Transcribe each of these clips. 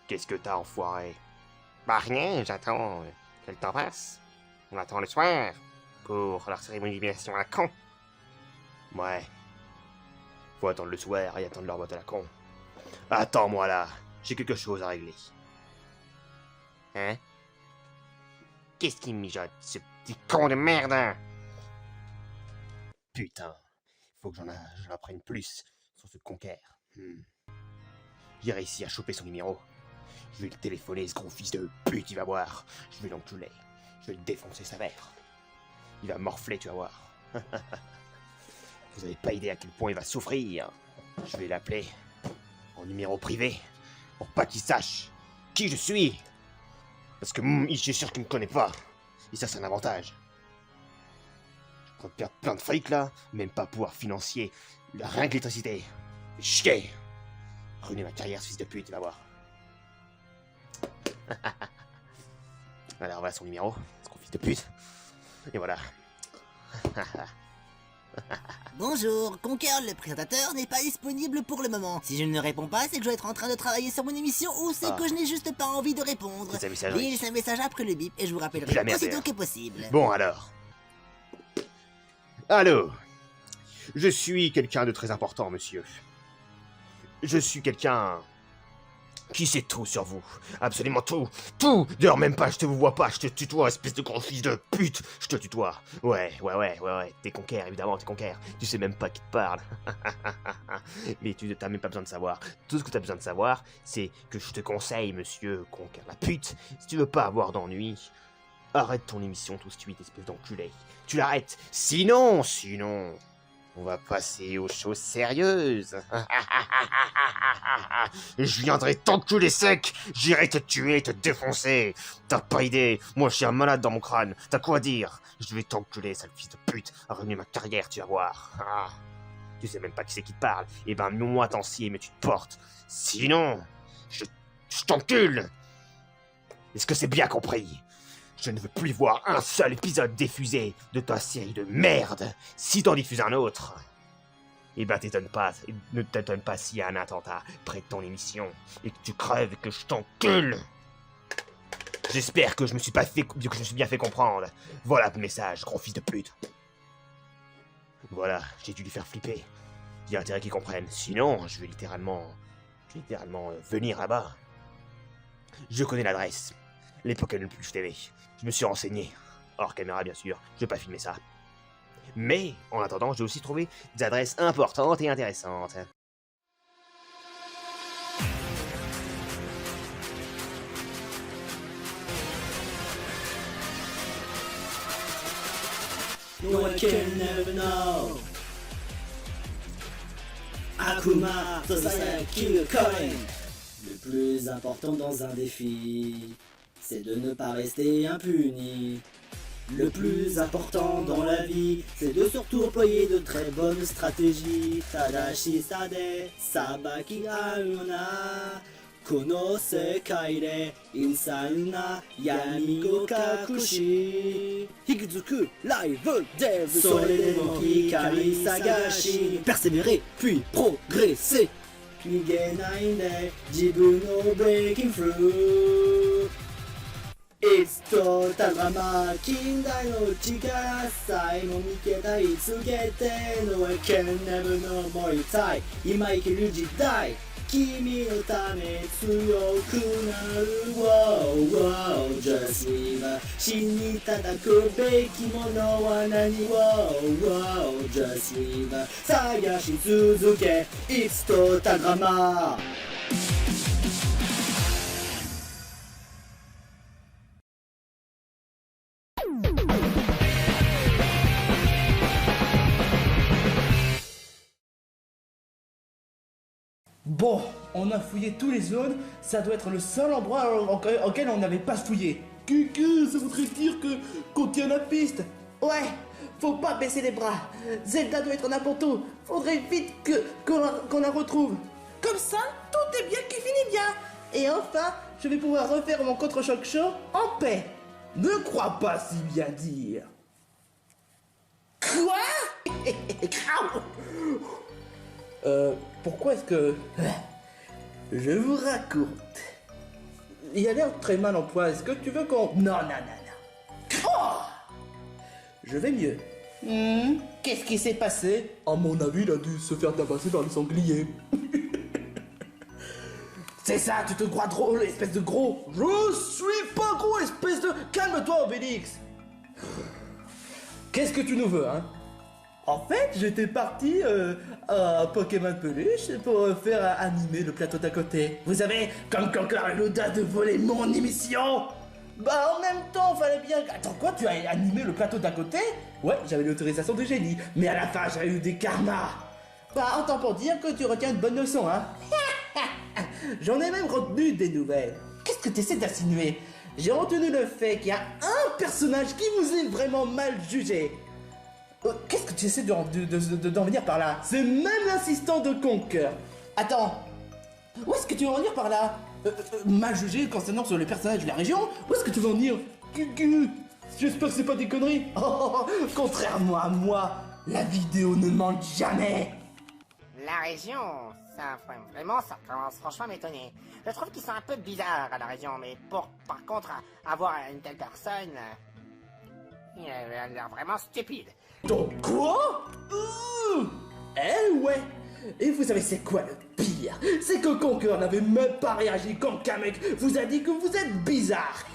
Qu'est-ce que t'as, enfoiré? Bah rien, j'attends que le temps passe. On attend le soir pour leur cérémonie d'élimination à la con. Ouais. Faut attendre le soir et attendre leur vote à la con. Attends-moi là, j'ai quelque chose à régler. Hein? Qu'est-ce qu'il mijote, ce petit con de merde, hein? Putain, faut que j'en apprenne plus sur ce conquère. J'ai réussi à choper son numéro. Je vais le téléphoner, ce gros fils de pute, il va voir. Je vais l'enculer. Je vais le défoncer sa mère. Il va morfler, tu vas voir. Vous avez pas idée à quel point il va souffrir. Je vais l'appeler en numéro privé pour pas qu'il sache qui je suis. Parce que je suis sûr qu'il me connaît pas. Et ça, c'est un avantage. Je suis en train de perdre plein de fric là, même pas pouvoir financier rien que l'électricité. Chier. Ruiner ma carrière, ce fils de pute, tu vas voir. Alors voilà son numéro, ce gros fils de pute. Et voilà. Bonjour, Conker, le présentateur n'est pas disponible pour le moment. Si je ne réponds pas, c'est que je dois être en train de travailler sur mon émission ou c'est que je n'ai juste pas envie de répondre. Laisse un message après le bip et je vous rappellerai aussitôt que possible. Bon alors. Allô. Je suis quelqu'un de très important, monsieur. Je suis quelqu'un qui sait tout sur vous. Absolument tout. Tout. D'ailleurs, même pas, je te vois pas, je te tutoie, espèce de gros fils de pute. Je te tutoie. Ouais. T'es conquère, évidemment, t'es conquère. Tu sais même pas qui te parle. Mais tu t'as même pas besoin de savoir. Tout ce que t'as besoin de savoir, c'est que je te conseille, monsieur conquère la pute, si tu veux pas avoir d'ennui, arrête ton émission tout de suite, espèce d'enculé. Tu l'arrêtes. Sinon, on va passer aux choses sérieuses. Je viendrai t'enculer sec. J'irai te tuer, te défoncer. T'as pas idée. Moi, je suis un malade dans mon crâne. T'as quoi à dire? Je vais t'enculer, sale fils de pute. À ruiner ma carrière, tu vas voir. Tu sais même pas qui c'est qui te parle. Eh ben, moi t'en scier, mais tu te portes. Sinon, je t'encule. Est-ce que c'est bien compris? Je ne veux plus voir un seul épisode diffusé de ta série de merde. Si t'en diffuses un autre, eh ben ne t'étonne pas s'il y a un attentat près de ton émission et que tu crèves et que je t'encule. J'espère que je me suis bien fait comprendre. Voilà le message, gros fils de pute. Voilà, j'ai dû lui faire flipper. Il y a intérêt qu'il comprenne. Sinon, je vais littéralement venir là-bas. Je connais l'adresse. L'époque ne plus TV. Je me suis renseigné. Hors caméra, bien sûr. Je vais pas filmer ça. Mais, en attendant, j'ai aussi trouvé des adresses importantes et intéressantes. No one can never know. Akuma, Sosayaki Koen. Le plus important dans un défi, c'est de ne pas rester impuni. Le plus important dans la vie, c'est de surtout employer de très bonnes stratégies. Tadashi sade, sabaki ayona. Kono sekai de, insane na yami go kakushi. Hikuzuku, live, dev, Soremo, hikari, sagashi. Persévérer, puis progresser. Nigenai ne, jibun no breaking through. It's total drama, kindai no chikara, sai no miketai tsugete, no I can never know more itai, ima ikeru jidai, kimi no tame tsuyoku naru, wow, wow, just live, shin ni tataku beki mono wa nani, wow, wow, just live, sagashi tsuzuke, it's total drama. Bon, on a fouillé tous les zones, ça doit être le seul endroit auquel on n'avait pas fouillé. Ça voudrait dire qu'on tient la piste. Ouais, faut pas baisser les bras. Zelda doit être n'importe où. Faudrait vite qu'on la retrouve. Comme ça, tout est bien qui finit bien. Et enfin, je vais pouvoir refaire mon contre-choc chaud en paix. Ne crois pas si bien dire. Quoi? Pourquoi est-ce que... je vous raconte. Il a l'air très mal en point. Est-ce que tu veux qu'on... Non. Oh, je vais mieux. Qu'est-ce qui s'est passé? À mon avis, il a dû se faire tabasser par les sangliers. C'est ça, tu te crois drôle, espèce de gros. Je suis pas gros, espèce de... Calme-toi, Obélix. Qu'est-ce que tu nous veux, hein? En fait, j'étais parti à Pokémon Peluche pour faire animer le plateau d'à côté. Vous avez comme Conker a l'audace de voler mon émission. Bah en même temps, fallait bien... Attends quoi, tu as animé le plateau d'à côté? Ouais, j'avais l'autorisation de génie, mais à la fin j'ai eu des karmas. Bah autant pour dire que tu retiens une bonne leçon, hein. J'en ai même retenu des nouvelles. Qu'est-ce que tu essaies d'insinuer? J'ai retenu le fait qu'il y a un personnage qui vous est vraiment mal jugé. Qu'est-ce que tu essaies d'en venir par là? C'est même l'assistant de Conker. Attends, où est-ce que tu veux en venir par là? Mal jugé concernant sur les personnages de la région? Où est-ce que tu veux en venir? J'espère que c'est pas des conneries. Oh, contrairement à moi, la vidéo ne ment jamais. La région, ça vraiment, ça commence franchement à m'étonner. Je trouve qu'ils sont un peu bizarres à la région, mais par contre, avoir une telle personne, il a l'air vraiment stupide. Donc quoi? Ouais. Et vous savez c'est quoi le pire? C'est que Conker n'avait même pas réagi quand Kamek vous a dit que vous êtes bizarre.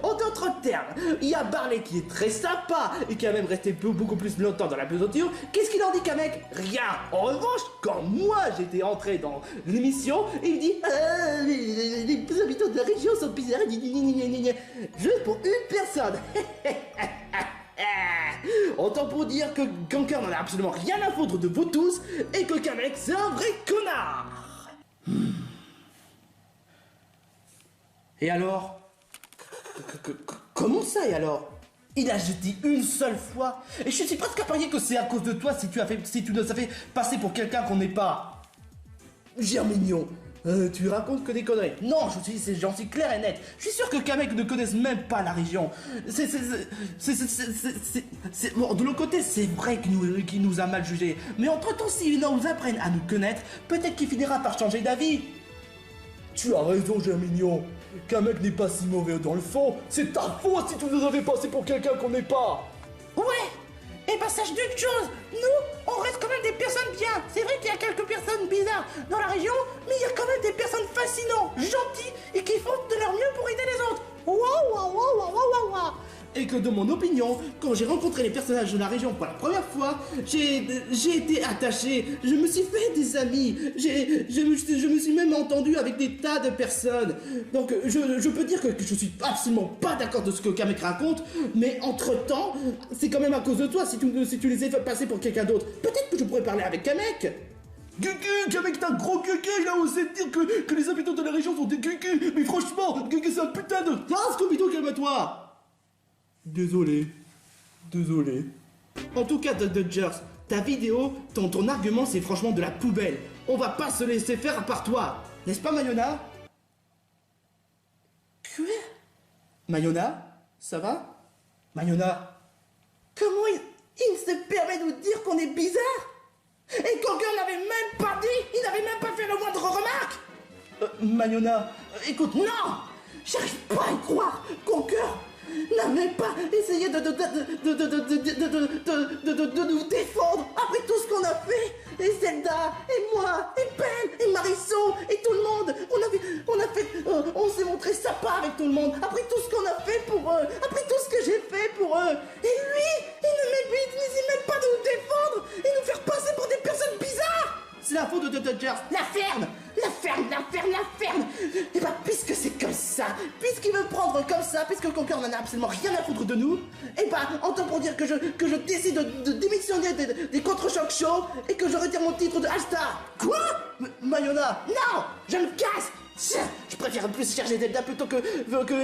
En d'autres termes, il y a Barley qui est très sympa et qui a même resté beaucoup plus longtemps dans la pesanture. Qu'est-ce qu'il en dit, Kamek? Rien. En revanche, quand moi j'étais entré dans l'émission, il me dit les habitants de la région sont bizarres. Juste pour une personne. Autant pour dire que Conker n'en a absolument rien à foutre de vous tous et que Kamek c'est un vrai connard. Et alors? Comment ça et alors? Il a jeté une seule fois et je suis presque à parier que c'est à cause de toi si tu nous as fait passer pour quelqu'un qu'on n'est pas. Germignon, tu racontes que des conneries. Non, j'en suis clair et net. Je suis sûr que Kamek ne connaissent même pas la région. Bon, de l'autre côté, c'est vrai qu'il nous a mal jugés. Mais entre-temps, s'ils nous apprennent à nous connaître, peut-être qu'il finira par changer d'avis. Tu as raison, Germignon. Kamek n'est pas si mauvais dans le fond. C'est ta faute si tu nous avais passé pour quelqu'un qu'on n'est pas. Ouais. Et bah sache d'une chose, nous, on reste quand même des personnes bien. C'est vrai qu'il y a quelques personnes bizarres dans la région, mais il y a quand même des personnes fascinantes, gentilles et qui font de leur mieux pour aider les autres. Waouh. Et que de mon opinion, quand j'ai rencontré les personnages de la région pour la première fois, j'ai été attaché, je me suis fait des amis, je me suis même entendu avec des tas de personnes. Donc je peux dire que je suis absolument pas d'accord de ce que Kamek raconte, mais entre-temps, c'est quand même à cause de toi si tu les as fait passer pour quelqu'un d'autre. Peut-être que je pourrais parler avec Kamek. Kamek est un gros cucu, il a osé dire que les habitants de la région sont des cucus. Mais franchement, c'est un putain de... Ah, Scooby-Doo, calme-toi. Désolé. En tout cas, Dodgers, ta vidéo, ton argument, c'est franchement de la poubelle. On va pas se laisser faire par toi. N'est-ce pas, Mayona? Quoi? Mayona? Ça va? Mayona? Comment il se permet de nous dire qu'on est bizarre? Et Conker n'avait même pas dit, il n'avait même pas fait le moindre remarque. Mayona, écoute, non, j'arrive pas à y croire. Conker n'a même pas essayé de nous défendre après tout ce qu'on a fait. Et Zelda, et moi, et Ben, et Marisol, et tout le monde. On s'est montré sympa avec tout le monde. Après tout ce qu'on a fait pour eux, après tout ce que j'ai fait pour eux. Et lui, il n'essaie même pas de nous défendre et nous faire passer pour des personnes bizarres. C'est la faute de Dodgers. La ferme. Et bah, puisque c'est comme ça, puisqu'il veut prendre comme ça, puisque Conker n'en a absolument rien à foutre de nous, et bah, autant pour dire que je décide de démissionner des contre-chocs shows et que je retire mon titre de All-Star. Quoi? Mayona, non, je me casse. Je préfère plus chercher Zelda plutôt que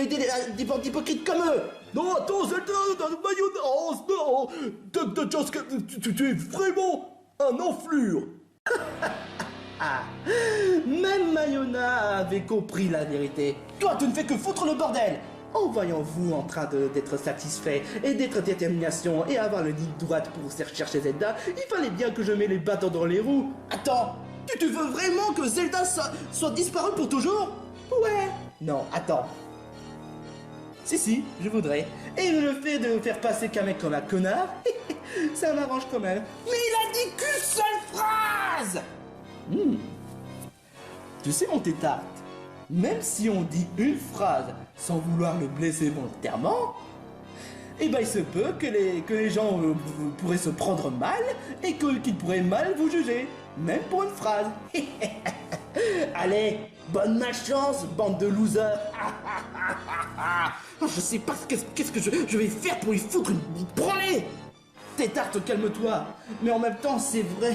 aider des bandes hypocrites comme eux. Non, attends, Zelda, Mayona, oh non, tu es vraiment un enflure. Même Mayona avait compris la vérité. Toi, tu ne fais que foutre le bordel. En voyant vous en train d'être satisfait et d'être détermination et avoir le nid droite pour chercher Zelda, il fallait bien que je mette les bâtons dans les roues. Attends, Tu veux vraiment que Zelda soit disparue pour toujours? Ouais. Non, attends. Si, je voudrais. Et le fait de faire passer Kamek comme un connard, ça m'arrange quand même. Mais il a dit qu'une seule phrase. Tu sais, mon tétarte, même si on dit une phrase sans vouloir le blesser volontairement, eh ben il se peut que les gens pourraient se prendre mal et qu'ils pourraient mal vous juger, même pour une phrase. Allez, bonne malchance, bande de losers. Je sais pas qu'est-ce que je vais faire pour lui foutre une branlée. Tétarte, calme-toi. Mais en même temps, c'est vrai.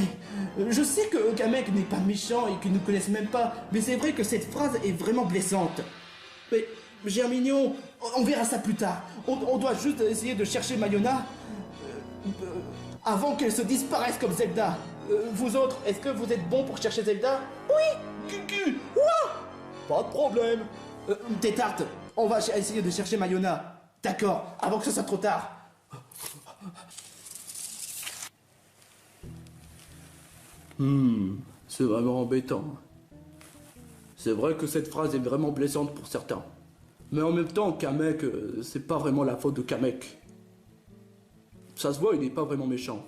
Je sais que Kamek n'est pas méchant et qu'ils ne connaissent même pas, mais c'est vrai que cette phrase est vraiment blessante. Mais, Germignon, on verra ça plus tard. On doit juste essayer de chercher Mayona avant qu'elle se disparaisse comme Zelda. Vous autres, est-ce que vous êtes bons pour chercher Zelda? Oui. Cucu. Pas de problème. Tétarte, on va essayer de chercher Mayona. D'accord, avant que ce soit trop tard. C'est vraiment embêtant. C'est vrai que cette phrase est vraiment blessante pour certains. Mais en même temps, Kamek, c'est pas vraiment la faute de Kamek. Ça se voit, il n'est pas vraiment méchant.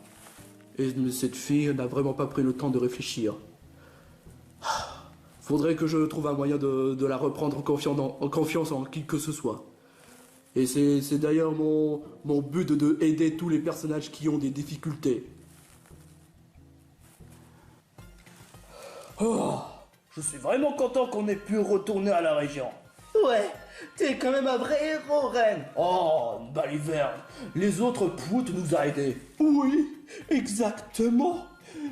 Et cette fille n'a vraiment pas pris le temps de réfléchir. Faudrait que je trouve un moyen de la reprendre en confiance en qui que ce soit. Et c'est d'ailleurs mon but de aider tous les personnages qui ont des difficultés. Oh, je suis vraiment content qu'on ait pu retourner à la région. Ouais, t'es quand même un vrai héros, Reine. Oh, Baliverne, les autres proutes nous a aidés. Oui, exactement.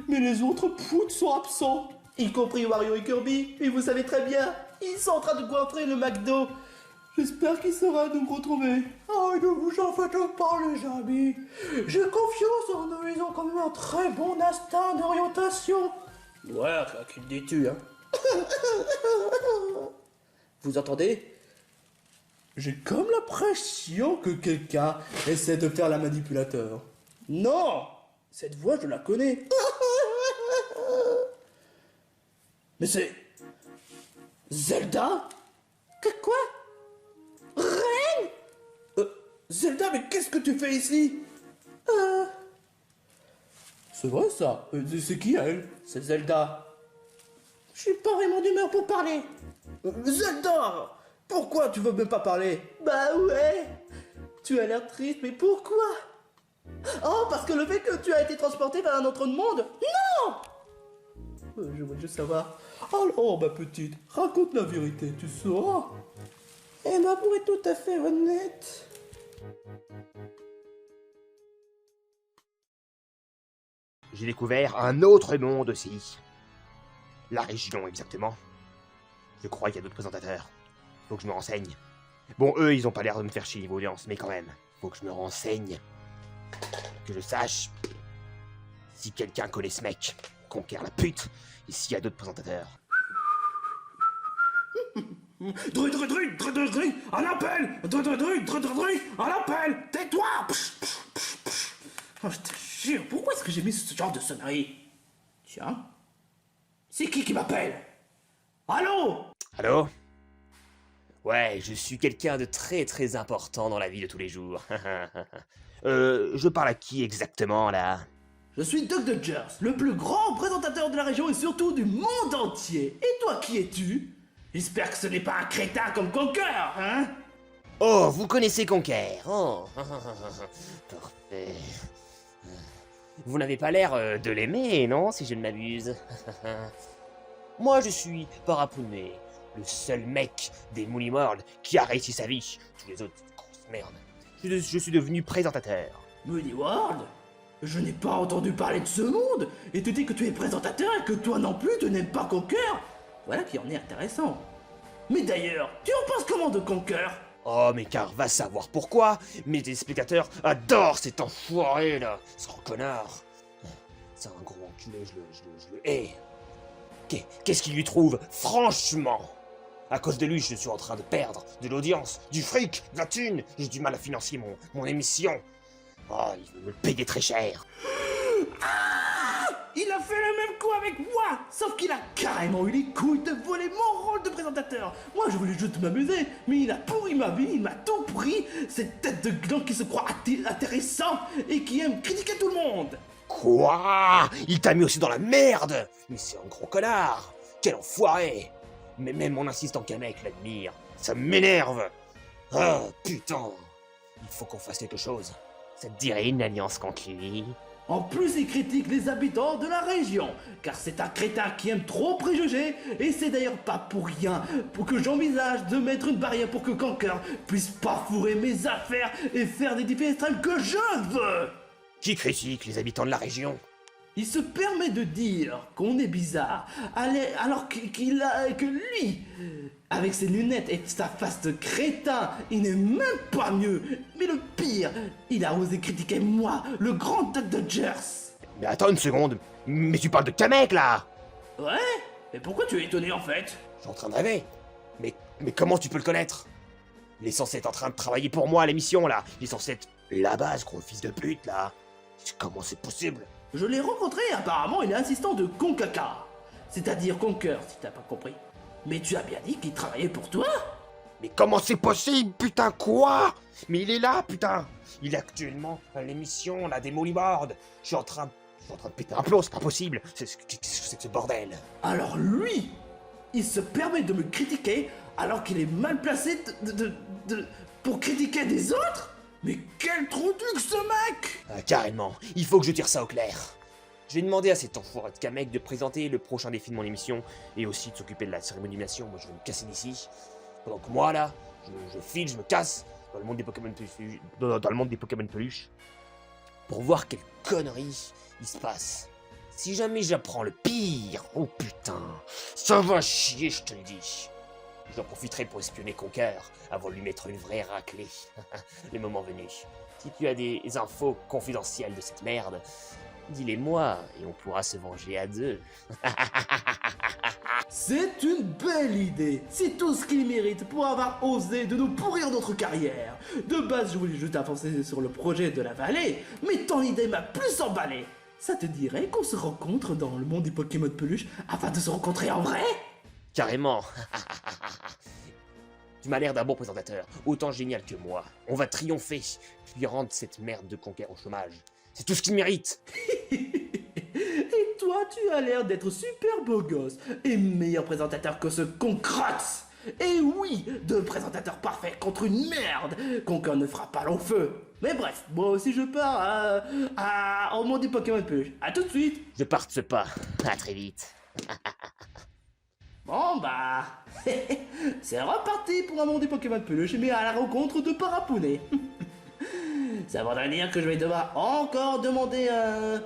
Mais les autres proutes sont absents. Y compris Wario et Kirby, et vous savez très bien, ils sont en train de goinfrer le McDo. J'espère qu'il saura nous retrouver. Oh, ne vous en faites pas, les amis. J'ai confiance en eux, ils ont quand même un très bon instinct d'orientation. Ouais, qui le dis-tu, hein? Vous entendez? J'ai comme l'impression que quelqu'un essaie de faire la manipulateur. Non! Cette voix, je la connais. Mais c'est... Zelda? Quoi? Reine? Zelda, mais qu'est-ce que tu fais ici? C'est vrai ça. C'est qui elle? C'est Zelda. Je suis pas vraiment d'humeur pour parler. Zelda! Pourquoi tu veux même pas parler? Bah ouais! Tu as l'air triste, mais pourquoi? Oh, parce que le fait que tu as été transporté vers un autre monde? Non! Je veux juste savoir. Alors, ma petite, raconte la vérité, tu sauras. Eh ben, pour être tout à fait honnête... J'ai découvert un autre monde aussi. La région, exactement. Je crois qu'il y a d'autres présentateurs. Faut que je me renseigne. Bon, eux, ils ont pas l'air de me faire chier niveau audience, mais quand même, faut que je me renseigne. Que je sache si quelqu'un connaît ce mec. Conquère la pute. Et s'il y a d'autres présentateurs. Druid, un appel! Druid, un appel! Tais-toi! Oh, je te jure, pourquoi est-ce que j'ai mis ce genre de sonnerie? Tiens. C'est qui m'appelle? Allô? Allô? Ouais, je suis quelqu'un de très très important dans la vie de tous les jours. Je parle à qui exactement, là? Je suis Doc Dodgers, le plus grand présentateur de la région et surtout du monde entier. Et toi, qui es-tu? J'espère que ce n'est pas un crétin comme Conker, hein? Oh, vous connaissez Conker. Oh, parfait. Vous n'avez pas l'air de l'aimer, non, si je ne m'abuse. Moi, je suis Paraplumet, le seul mec des Mooney World qui a réussi sa vie. Tous les autres, grosse merde. Je suis devenu présentateur. Mooney World? Je n'ai pas entendu parler de ce monde. Et tu dis que tu es présentateur et que toi non plus, tu n'aimes pas Conker? Voilà qui en est intéressant. Mais d'ailleurs, tu en penses comment de Conker? Oh, mais car va savoir pourquoi. Mes téléspectateurs adorent cet enfoiré là. Ce gros connard. C'est un gros enculé, je le hais. Qu'est-ce qu'il lui trouve? Franchement. À cause de lui, je suis en train de perdre de l'audience, du fric, de la thune. J'ai du mal à financer mon émission. Oh, il veut me le payer très cher. il a fait le même coup avec moi. Sauf qu'il a carrément eu les couilles de voler mon rôle de présentateur. Moi, je voulais juste m'amuser, mais il a pourri ma vie, il m'a tout pris. Cette tête de gland qui se croit intéressant et qui aime critiquer tout le monde. Quoi? Il t'a mis aussi dans la merde! Mais c'est un gros connard! Quel enfoiré! Mais même mon assistant Kamek l'admire. Ça m'énerve! Ah, putain! Il faut qu'on fasse quelque chose. Ça te dirait une alliance contre lui? En plus, il critique les habitants de la région, car c'est un crétin qui aime trop préjuger, et c'est d'ailleurs pas pour rien pour que j'envisage de mettre une barrière pour que Conker puisse pas fourrer mes affaires et faire des défis extrêmes que je veux. Qui critique les habitants de la région? Il se permet de dire qu'on est bizarre, alors que lui, avec ses lunettes et sa face de crétin, il n'est même pas mieux. Mais le pire, il a osé critiquer moi, le grand Doc Dodgers. Mais attends une seconde, mais tu parles de Kamek là! Ouais? Et pourquoi tu es étonné en fait? Je suis en train de rêver. Mais comment tu peux le connaître? Il est censé être en train de travailler pour moi à l'émission là. Il est censé être la base, gros fils de pute là. Comment c'est possible? Je l'ai rencontré, apparemment il est assistant de Konkaka. C'est-à-dire Conker, si t'as pas compris. Mais tu as bien dit qu'il travaillait pour toi? Mais comment c'est possible, putain, quoi? Mais il est là, putain! Il est actuellement à l'émission, là, des Mollyboard. Je suis en train de péter un plomb, c'est pas possible. C'est que ce bordel. Alors lui, il se permet de me critiquer alors qu'il est mal placé pour critiquer des autres? Mais quel trou duc ce mec! Ah, carrément, il faut que je tire ça au clair. Je vais demander à cet enfoiré de Kamek de présenter le prochain défi de mon émission et aussi de s'occuper de la cérémonie d'animation. Moi, je vais me casser d'ici. Pendant que moi, là, je file, je me casse dans le monde des Pokémon peluches, dans le monde des Pokémon peluches pour voir quelle connerie il se passe. Si jamais j'apprends le pire, oh putain, ça va chier, je te le dis. J'en profiterai pour espionner Conker avant de lui mettre une vraie raclée. Le moment venu. Si tu as des infos confidentielles de cette merde, dis-les-moi et on pourra se venger à deux. C'est une belle idée. C'est tout ce qu'il mérite pour avoir osé de nous pourrir notre carrière. De base, je voulais juste avancer sur le projet de la vallée, mais ton idée m'a plus emballé. Ça te dirait qu'on se rencontre dans le monde des Pokémon de peluche afin de se rencontrer en vrai? Carrément. Tu m'as l'air d'un bon présentateur, autant génial que moi. On va triompher, puis rendre cette merde de Conker au chômage. C'est tout ce qu'il mérite. Et toi, tu as l'air d'être super beau gosse et meilleur présentateur que ce Concrotte. Et oui, deux présentateurs parfaits contre une merde. Conker ne fera pas long feu. Mais bref, moi aussi je pars au monde des Pokémon de peluche. A tout de suite. Je parte ce pas. À très vite. Bon bah, c'est reparti pour un monde des Pokémon de peluche, mais à la rencontre de Parapounet. Ça voudrait dire que je vais devoir encore demander à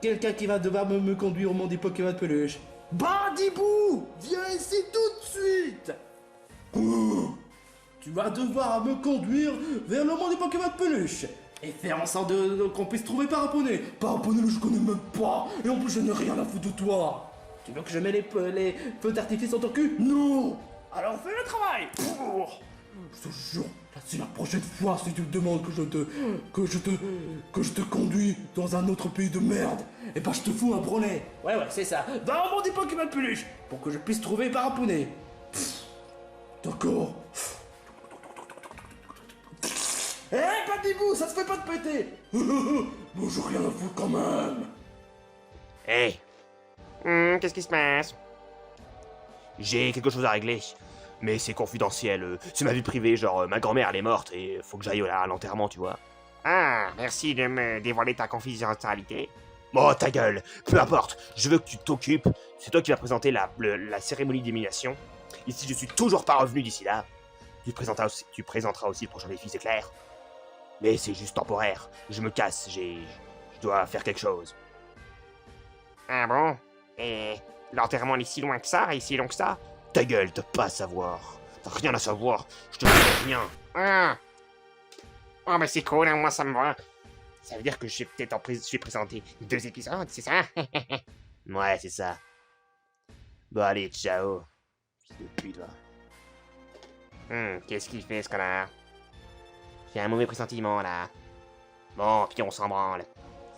quelqu'un qui va devoir me conduire au monde des Pokémon de peluche. Bandibou, viens ici tout de suite. Tu vas devoir me conduire vers le monde des Pokémon de peluche et faire en sorte qu'on puisse trouver Parapounet. Parapounet, je connais même pas, et en plus je n'ai rien à foutre de toi. Tu veux que je mette les feux d'artifice sur ton cul? Non. Alors fais le travail. Je te jure, c'est la prochaine fois si tu me demandes que je te conduis dans un autre pays de merde, et bah je te fous un brelet. Ouais, c'est ça. Dans le monde des Pokémon de peluche, pour que je puisse trouver Parapounet. D'accord. Hé, Bandibou, ça se fait pas de péter. Bon, j'ai rien à foutre quand même. Hey. Qu'est-ce qui se passe? J'ai quelque chose à régler. Mais c'est confidentiel, c'est ma vie privée, genre ma grand-mère elle est morte et faut que j'aille à l'enterrement, tu vois. Ah, merci de me dévoiler ta confidentialité. Oh ta gueule, peu importe, je veux que tu t'occupes, c'est toi qui vas présenter la cérémonie d'élimination. Et si je suis toujours pas revenu d'ici là, tu présenteras aussi le prochain défi, c'est clair. Mais c'est juste temporaire, je me casse, je dois faire quelque chose. Ah bon? Et l'enterrement est si loin que ça, et si long que ça? Ta gueule, t'as pas à savoir. T'as rien à savoir, je te dis rien. Ah! Oh, mais c'est cool, hein, moi ça me va. Ça veut dire que je vais présenter 2 épisodes, c'est ça? Ouais, c'est ça. Bon allez, ciao. Fils de pute, va. Qu'est-ce qu'il fait, ce connard? J'ai un mauvais pressentiment, là. Bon, puis on s'en branle.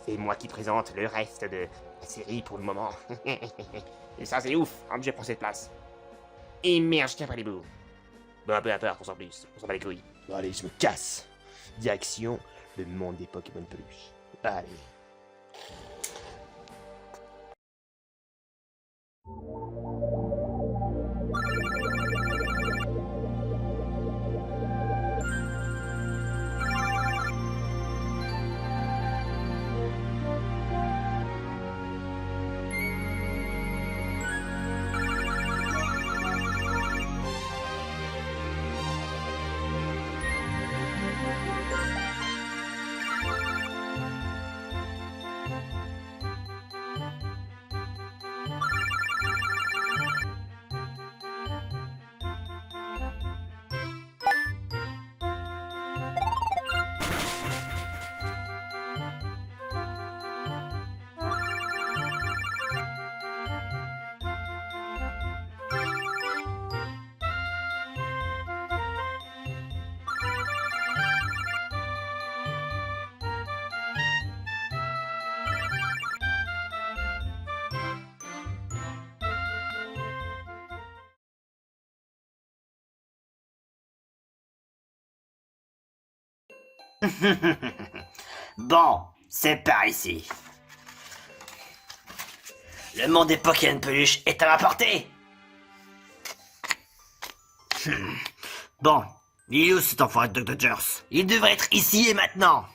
C'est moi qui présente le reste de la série pour le moment. Et ça c'est ouf, je prends cette place. Et merde, je tiens pas les bouts. Bon, peu importe, on s'en plus, on s'en bat les couilles. Bon allez, je me casse. Direction le monde des Pokémon peluches. Allez. Bon, c'est par ici. Le monde des Pokémon peluches est à ma portée. Bon, il est où cet enfoiré de Dr. Jers? Il devrait être ici et maintenant.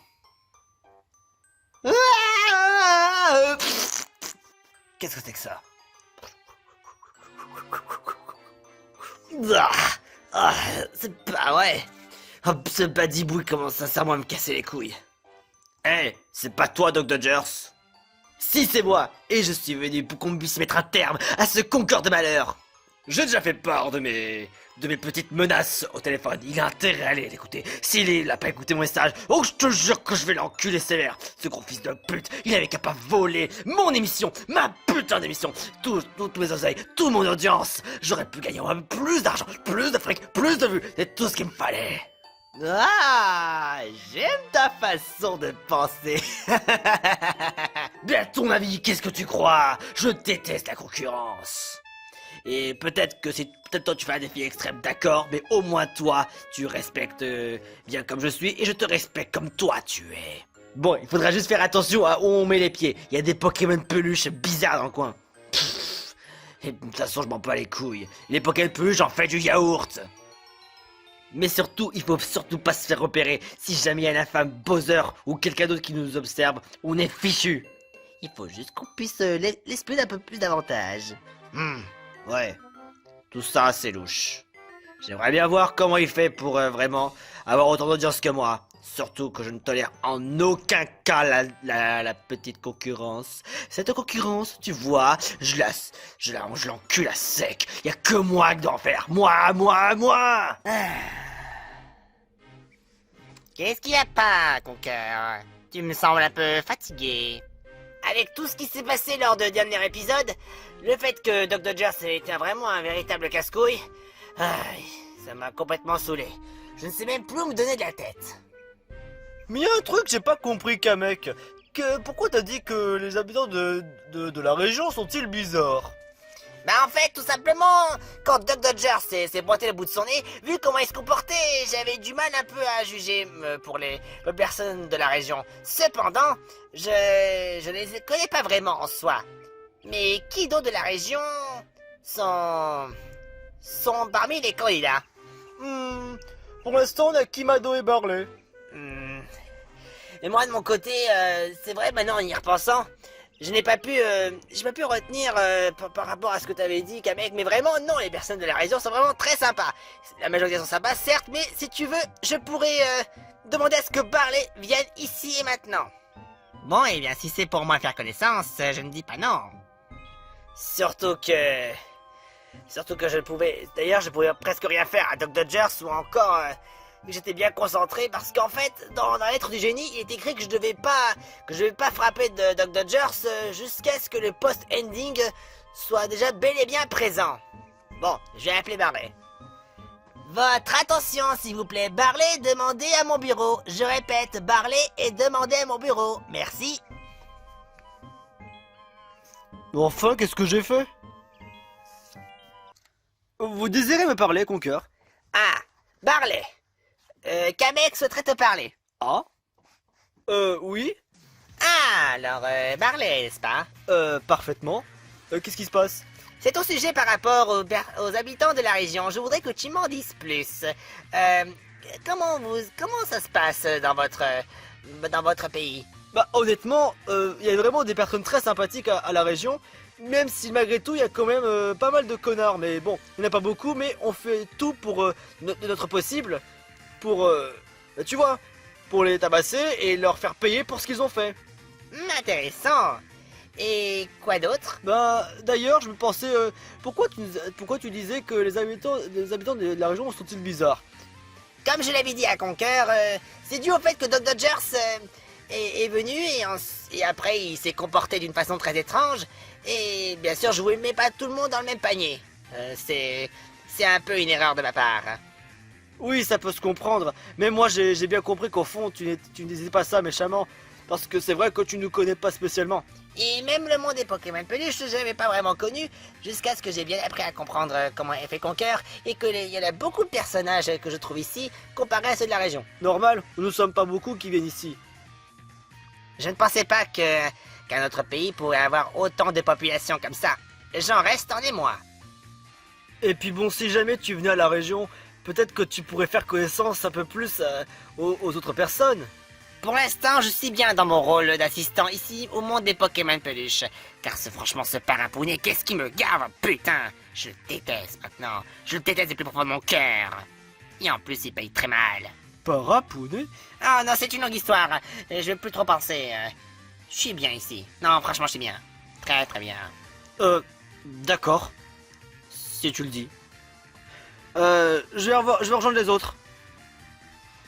Qu'est-ce que c'est que ça? C'est pas vrai. Oh, ce badibouille commence sincèrement à me casser les couilles. Hey, c'est pas toi, Doc Dodgers? Si, c'est moi, et je suis venu pour qu'on puisse mettre un terme à ce concours de malheur. J'ai déjà fait part de mes petites menaces au téléphone. Il a intérêt à aller l'écouter. S'il n'a pas écouté mon message, oh, je te jure que je vais l'enculer sévère. Ce gros fils de pute, il avait qu'à pas voler mon émission, ma putain d'émission, tous mes oseilles, toute mon audience. J'aurais pu gagner plus d'argent, plus de fric, plus de vues, c'est tout ce qu'il me fallait. Ah, j'aime ta façon de penser. Mais à ton avis, qu'est-ce que tu crois? Je déteste la concurrence. Et peut-être toi tu fais un défi extrême, d'accord, mais au moins toi, tu respectes bien comme je suis et je te respecte comme toi tu es. Bon, il faudra juste faire attention à où on met les pieds. Il y a des Pokémon peluches bizarres dans le coin. Et de toute façon, je m'en bats les couilles. Les Pokémon peluches, j'en fais du yaourt. Mais surtout, il faut surtout pas se faire repérer. Si jamais il y a un infâme Bowser ou quelqu'un d'autre qui nous observe, on est fichu. Il faut juste qu'on puisse l'espionner un peu plus davantage. Ouais. Tout ça, c'est louche. J'aimerais bien voir comment il fait pour vraiment avoir autant d'audience que moi. Surtout que je ne tolère en aucun cas la petite concurrence. Cette concurrence, tu vois, je l'encule à sec. Y a que moi qui dois en faire. Moi. Qu'est-ce qu'il y a pas, Conquer? Tu me sembles un peu fatigué. Avec tout ce qui s'est passé lors du dernier épisode, le fait que Doc Dodgers était vraiment un véritable casse-couille, ça m'a complètement saoulé. Je ne sais même plus où me donner de la tête. Mais y a un truc que j'ai pas compris, Kamek. Pourquoi t'as dit que les habitants de la région sont-ils bizarres? Bah en fait, tout simplement, quand Doc Dodgers s'est pointé le bout de son nez, vu comment il se comportait, j'avais du mal un peu à juger pour les personnes de la région. Cependant, je les connais pas vraiment en soi. Mais qui d'autre de la région sont parmi les candidats? Pour l'instant, on a Kimado et Barley. Et moi de mon côté, c'est vrai maintenant en y repensant, je n'ai pas pu retenir par rapport à ce que tu avais dit, Kamek, mais vraiment non, les personnes de la région sont vraiment très sympas. La majorité sont sympas, certes, mais si tu veux, je pourrais demander à ce que Barley vienne ici et maintenant. Bon, et bien si c'est pour moi faire connaissance, je ne dis pas non. Surtout que je pouvais presque rien faire à Doc Dodgers ou encore j'étais bien concentré parce qu'en fait dans la lettre du génie il est écrit que je devais pas frapper de Doc Dodgers jusqu'à ce que le post-ending soit déjà bel et bien présent. Bon, je vais appeler Barley. Votre attention s'il vous plaît, Barley, demandez à mon bureau. Je répète, Barley et demandez à mon bureau. Merci. Enfin, qu'est-ce que j'ai fait? Vous désirez me parler, Conquer? Ah, Barley. Kamek souhaiterait te parler. Ah? Oui? Ah, alors, Barley, n'est-ce pas? Parfaitement. Qu'est-ce qui se passe? C'est au sujet par rapport aux habitants de la région. Je voudrais que tu m'en dises plus. Comment ça se passe dans votre pays? Bah, honnêtement, il y a vraiment des personnes très sympathiques à la région, même si malgré tout, il y a quand même pas mal de connards. Mais bon, il n'y en a pas beaucoup, mais on fait tout pour de notre possible pour, tu vois, pour les tabasser et leur faire payer pour ce qu'ils ont fait. Intéressant. Et quoi d'autre? Bah, d'ailleurs, je me pensais, pourquoi tu disais que les habitants de la région sont-ils bizarres? Comme je l'avais dit à Conquer, c'est dû au fait que Doc Dodgers est venu et après il s'est comporté d'une façon très étrange. Et bien sûr, je ne mets pas tout le monde dans le même panier. C'est un peu une erreur de ma part. Oui, ça peut se comprendre. Mais moi, j'ai bien compris qu'au fond, tu ne disais pas ça méchamment. Parce que c'est vrai que tu ne nous connais pas spécialement. Et même le monde des Pokémon peluches, je n'avais pas vraiment connu, jusqu'à ce que j'ai bien appris à comprendre comment est fait Conquer, et qu'il y en a beaucoup de personnages que je trouve ici, comparés à ceux de la région. Normal, nous ne sommes pas beaucoup qui viennent ici. Je ne pensais pas qu'un autre pays pourrait avoir autant de population comme ça. J'en reste en émoi. Et puis bon, si jamais tu venais à la région, peut-être que tu pourrais faire connaissance un peu plus aux autres personnes. Pour l'instant, je suis bien dans mon rôle d'assistant ici au monde des Pokémon peluches. Car franchement, ce parrain Pounet, qu'est-ce qui me gave, putain! Je le déteste maintenant. Je le déteste du plus profond de mon cœur. Et en plus, il paye très mal. Parrain Pounet? Ah non, c'est une longue histoire. Je vais plus trop penser. Je suis bien ici. Non, franchement, je suis bien. Très très bien. D'accord. Si tu le dis. Je vais rejoindre les autres.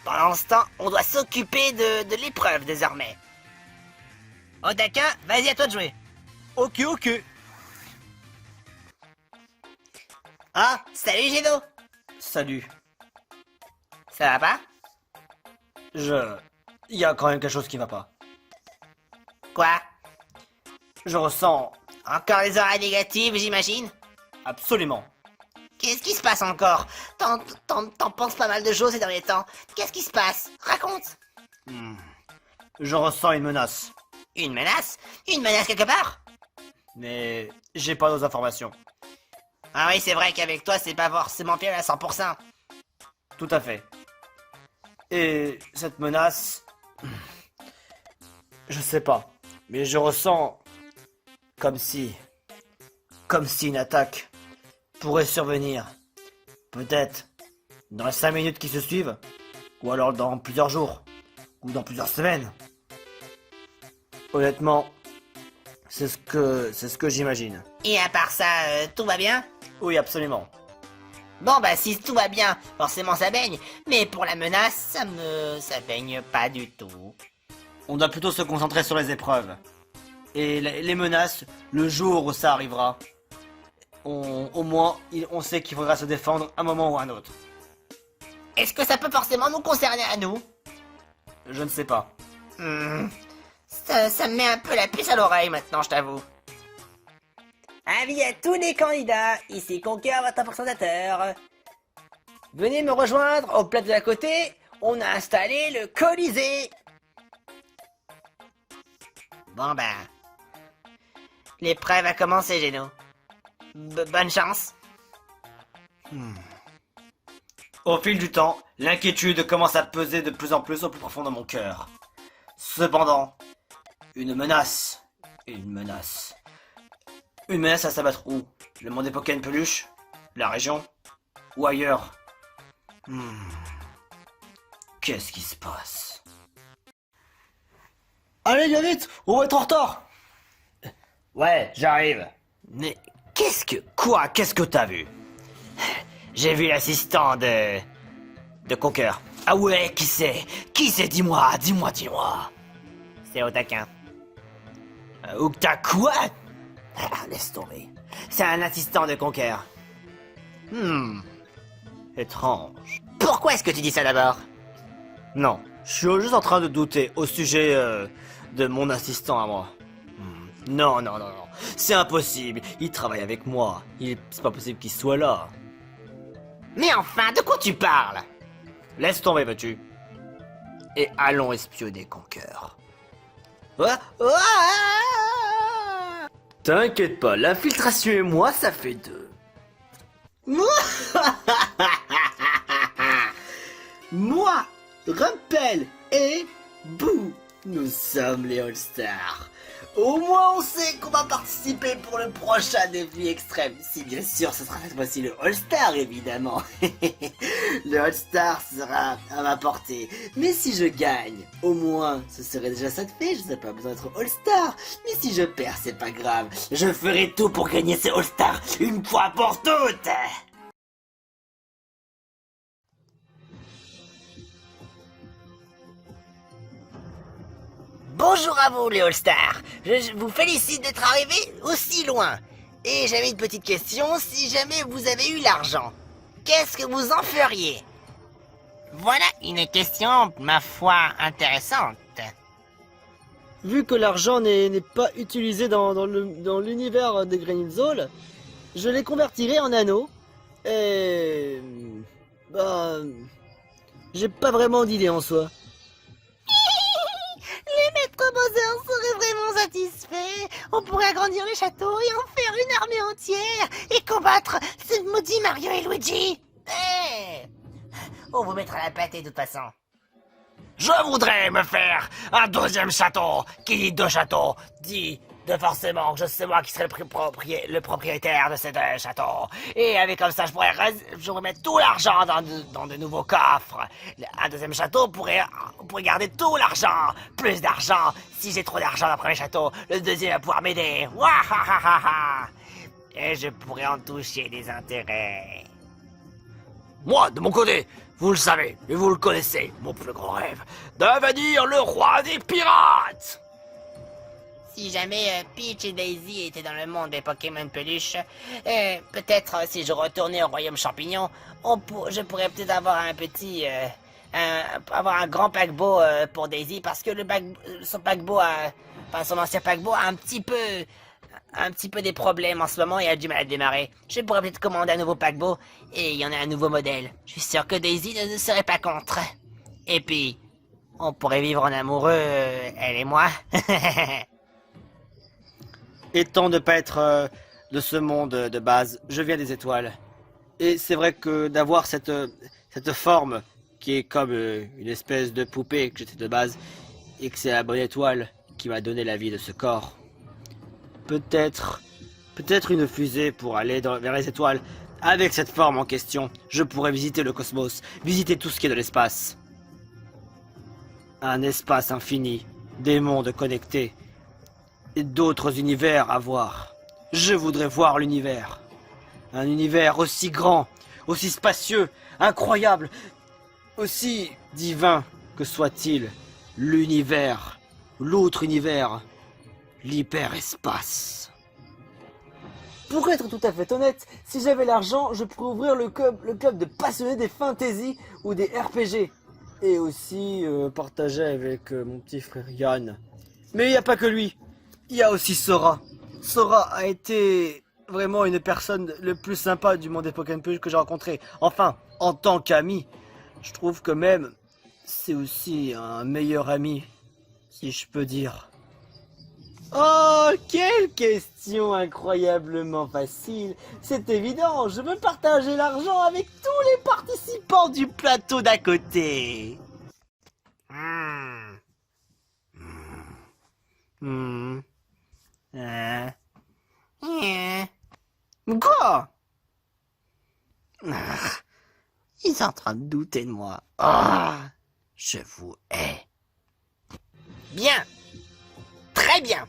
Pendant ce temps, on doit s'occuper de l'épreuve désormais. Otaka, vas-y, à toi de jouer. Ok. Ah, salut Géno. Salut. Ça va pas? Il y a quand même quelque chose qui va pas. Quoi? Je ressens... Encore les oreilles négatives, j'imagine? Absolument. Qu'est-ce qui se passe encore? T'en penses pas mal de choses ces derniers temps. Qu'est-ce qui se passe? Raconte. Je ressens une menace. Une menace? Une menace quelque part? Mais j'ai pas d'autres informations. Ah oui, c'est vrai qu'avec toi, c'est pas forcément fiable à 100%. Tout à fait. Et cette menace... Je sais pas. Mais je ressens... Comme si une attaque pourrait survenir. Peut-être dans les 5 minutes qui se suivent. Ou alors dans plusieurs jours. Ou dans plusieurs semaines. Honnêtement, c'est ce que j'imagine. Et à part ça, tout va bien? Oui, absolument. Bon bah si tout va bien, forcément ça baigne. Mais pour la menace, ça baigne pas du tout. On doit plutôt se concentrer sur les épreuves. Et les menaces, le jour où ça arrivera, au moins, on sait qu'il faudra se défendre un moment ou un autre. Est-ce que ça peut forcément nous concerner à nous? Je ne sais pas. Ça me met un peu la puce à l'oreille maintenant, je t'avoue. Avis à tous les candidats, ici Conquer, votre présentateur. Venez me rejoindre au plateau d'à côté, on a installé le Colisée. Bon ben... L'épreuve a commencé, Géno. Bonne chance. Au fil du temps, l'inquiétude commence à peser de plus en plus au plus profond de mon cœur. Cependant, une menace à s'abattre où? Le monde des Pokémon peluches? La région? Ou ailleurs? Qu'est-ce qui se passe? Allez, viens vite! On va être en retard! Ouais, j'arrive. Mais qu'est-ce que t'as vu? J'ai vu l'assistant de Conquer. Ah ouais, qui c'est? Qui c'est? Dis-moi. C'est Otakin. Ou que t'as quoi? Ah, laisse tomber. C'est un assistant de Conquer. Étrange. Pourquoi est-ce que tu dis ça d'abord? Non, je suis juste en train de douter au sujet de mon assistant à moi. Non, non, non, non. C'est impossible. Il travaille avec moi. C'est pas possible qu'il soit là. Mais enfin, de quoi tu parles? Laisse tomber, veux-tu? Et allons espionner Conquer. Ah, ah. T'inquiète pas, l'infiltration et moi, ça fait 2. Moi, Rumpel et Boo, nous sommes les All-Stars. Au moins on sait qu'on va participer pour le prochain défi extrême. Si bien sûr ce sera cette fois-ci le All-Star évidemment. Le All-Star sera à ma portée. Mais si je gagne, au moins ce serait déjà ça de fait. Je n'ai pas besoin d'être All-Star. Mais si je perds c'est pas grave. Je ferai tout pour gagner ces All-Stars une fois pour toutes. Bonjour à vous les All-Stars, je vous félicite d'être arrivés aussi loin. Et j'avais une petite question, si jamais vous avez eu l'argent, qu'est-ce que vous en feriez? Voilà une question, ma foi, intéressante. Vu que l'argent n'est pas utilisé dans l'univers des Grenzoll, je les convertirai en anneaux. Et... bah... j'ai pas vraiment d'idée en soi. Les maîtres Bowser seraient vraiment satisfaits. On pourrait agrandir le château et en faire une armée entière et combattre ce maudit Mario et Luigi. On vous mettra la pâtée de toute façon. Je voudrais me faire un 2e château. Qui dit 2 châteaux dit de forcément que c'est moi qui serai le propriétaire de ces 2 châteaux. Et avec comme ça, je pourrais mettre tout l'argent dans de nouveaux coffres. Un 2e château, on pourrait garder tout l'argent. Plus d'argent. Si j'ai trop d'argent dans le 1er château, le 2e va pouvoir m'aider. Wahahaha. Et je pourrais en toucher des intérêts. Moi, de mon côté, vous le savez, et vous le connaissez, mon plus grand rêve, devenir le roi des pirates. Si jamais Peach et Daisy étaient dans le monde des Pokémon peluches, peut-être si je retournais au royaume champignon, je pourrais peut-être avoir avoir un grand paquebot pour Daisy, parce que son ancien paquebot a un petit peu des problèmes en ce moment et a du mal à démarrer. Je pourrais peut-être commander un nouveau paquebot et il y en a un nouveau modèle. Je suis sûr que Daisy ne serait pas contre. Et puis, on pourrait vivre en amoureux, elle et moi. Étant de pas être de ce monde de base, je viens des étoiles. Et c'est vrai que d'avoir cette forme qui est comme une espèce de poupée que j'étais de base, et que c'est la bonne étoile qui m'a donné la vie de ce corps. Peut-être une fusée pour aller vers les étoiles. Avec cette forme en question, je pourrais visiter le cosmos, visiter tout ce qui est de l'espace. Un espace infini, des mondes connectés, et d'autres univers à voir. Je voudrais voir l'univers. Un univers aussi grand, aussi spacieux, incroyable, aussi divin que soit-il. L'univers, l'autre univers, l'hyperespace. Pour être tout à fait honnête, si j'avais l'argent, je pourrais ouvrir le club de passionnés des fantasy ou des RPG. Et aussi partager avec mon petit frère Yann. Mais il n'y a pas que lui. Il y a aussi Sora. Sora a été vraiment une personne le plus sympa du monde des Pokémon Peluche que j'ai rencontré. Enfin, en tant qu'ami, je trouve que même c'est aussi un meilleur ami, si je peux dire. Oh, quelle question incroyablement facile. C'est évident, je veux partager l'argent avec tous les participants du plateau d'à côté. Quoi? Ils sont en train de douter de moi. Je vous hais. Bien. Très bien.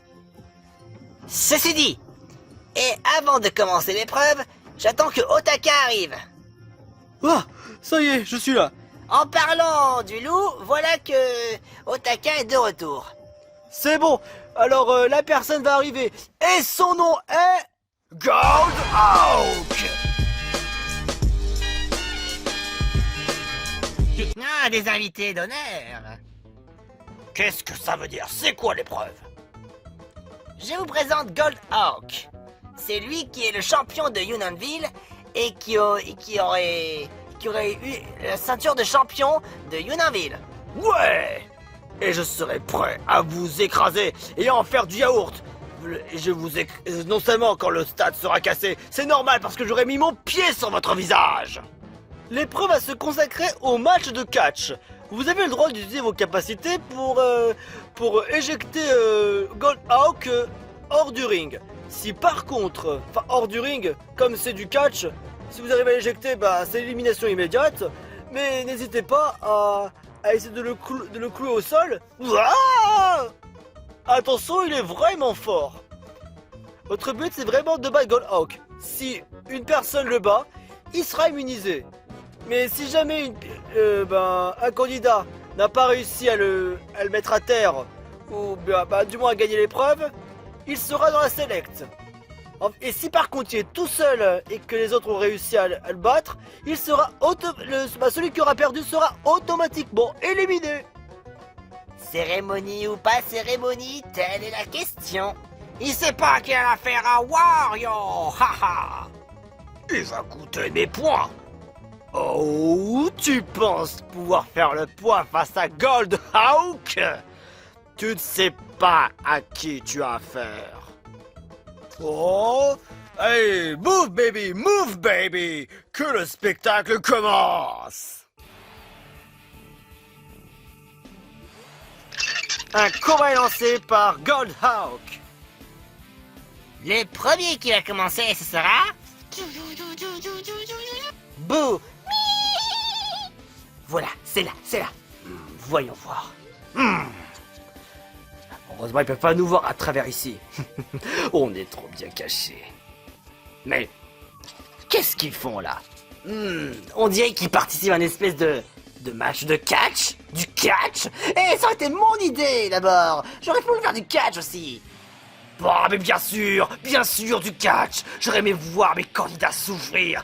Ceci dit, et avant de commencer l'épreuve, j'attends que Otaka arrive. Ah, ça y est, je suis là. En parlant du loup, voilà que Otaka est de retour. C'est bon, alors la personne va arriver. Et son nom est... Goldhawk. Ah, des invités d'honneur. Qu'est-ce que ça veut dire? C'est quoi l'épreuve? je vous présente Gold Hawk. C'est lui qui est le champion de Unionville et qui aurait eu la ceinture de champion de Unionville. Ouais! Et je serai prêt à vous écraser et à en faire du yaourt. Non seulement quand le stade sera cassé, c'est normal parce que j'aurai mis mon pied sur votre visage. L'épreuve va se consacrer au match de catch. Vous avez le droit d'utiliser vos capacités pour éjecter Gold Hawk hors du ring. Si par contre, hors du ring, comme c'est du catch, si vous arrivez à l'éjecter, bah c'est élimination immédiate. Mais n'hésitez pas à essayer de le clouer au sol. Ouah! Attention, il est vraiment fort. Votre but, c'est vraiment de battre Gold Hawk. Si une personne le bat, il sera immunisé. Mais si jamais un candidat n'a pas réussi à le mettre à terre, ou du moins à gagner l'épreuve, il sera dans la select. Et si par contre il est tout seul et que les autres ont réussi à le battre, il sera celui qui aura perdu sera automatiquement éliminé. Cérémonie ou pas cérémonie, telle est la question. Il sait pas qu'il a affaire à Wario, haha. Il va goûter mes points. Oh, tu penses pouvoir faire le poids face à Gold Hawk? Tu ne sais pas à qui tu as affaire. Oh, hey, move baby, que le spectacle commence. Un combat est lancé par Gold Hawk. Le premier qui va commencer, ce sera... Boo. Voilà, c'est là. Voyons voir. Heureusement, ils peuvent pas nous voir à travers ici. On est trop bien cachés. Mais, qu'est-ce qu'ils font là? On dirait qu'ils participent à une espèce de match de catch. Du catch? Eh, ça aurait été mon idée d'abord. J'aurais pu faire du catch aussi. Bon, mais bien sûr, du catch. J'aurais aimé voir mes candidats souffrir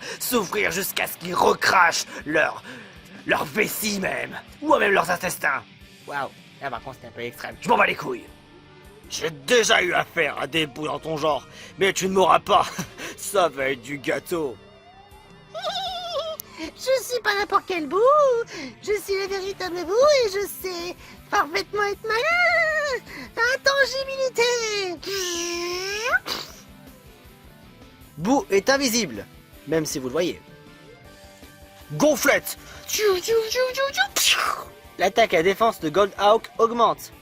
jusqu'à ce qu'ils recrachent leur vessie même, ou même leurs intestins. Waouh, là par contre c'était un peu extrême. Je m'en bats les couilles. J'ai déjà eu affaire à des bouts dans ton genre, mais tu ne m'auras pas. Ça va être du gâteau. Je suis pas n'importe quel bout. Je suis le véritable bout et je sais parfaitement être malin. Intangibilité. Boo est invisible, même si vous le voyez. Gonflette. L'attaque et la défense de Gold Hawk augmente.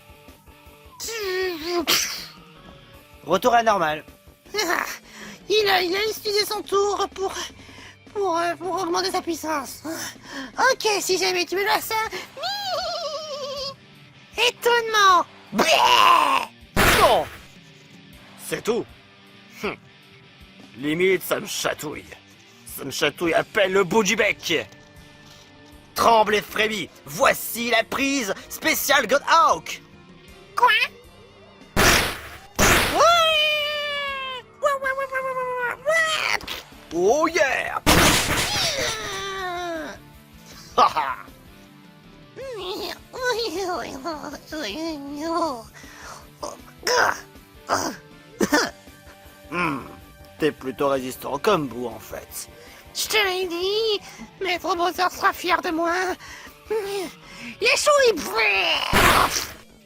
Retour à la normale. Il a utilisé son tour pour augmenter sa puissance. Ok, si jamais tu me laisses ça. Étonnement. Non. C'est tout. Limite, ça me chatouille. À peine le bout du bec. Tremble et frémis. Voici la prise spéciale Gold Hawk. Quoi? Oh yeah. Haha. T'es plutôt résistant comme Boo en fait. Je te l'ai dit, Maître Bowser sera fier de moi. Les chouilles.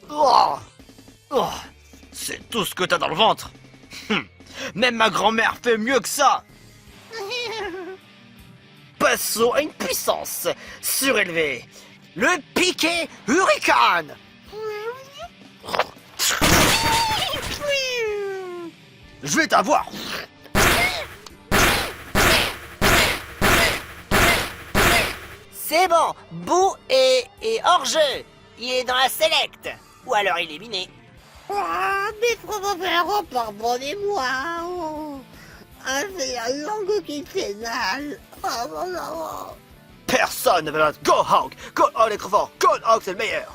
Oh, c'est tout ce que t'as dans le ventre. Même ma grand-mère fait mieux que ça. Passons à une puissance surélevée. Le piqué Hurricane. Je vais t'avoir. C'est bon, Boo est hors jeu. Il est dans la select. Ou alors éliminé. Maître Bowser, pardonnez-moi. J'ai la langue qui fait mal. Personne ne veut battre Go Hawk. Gold Hawk est trop fort. Gold Hawk c'est le meilleur.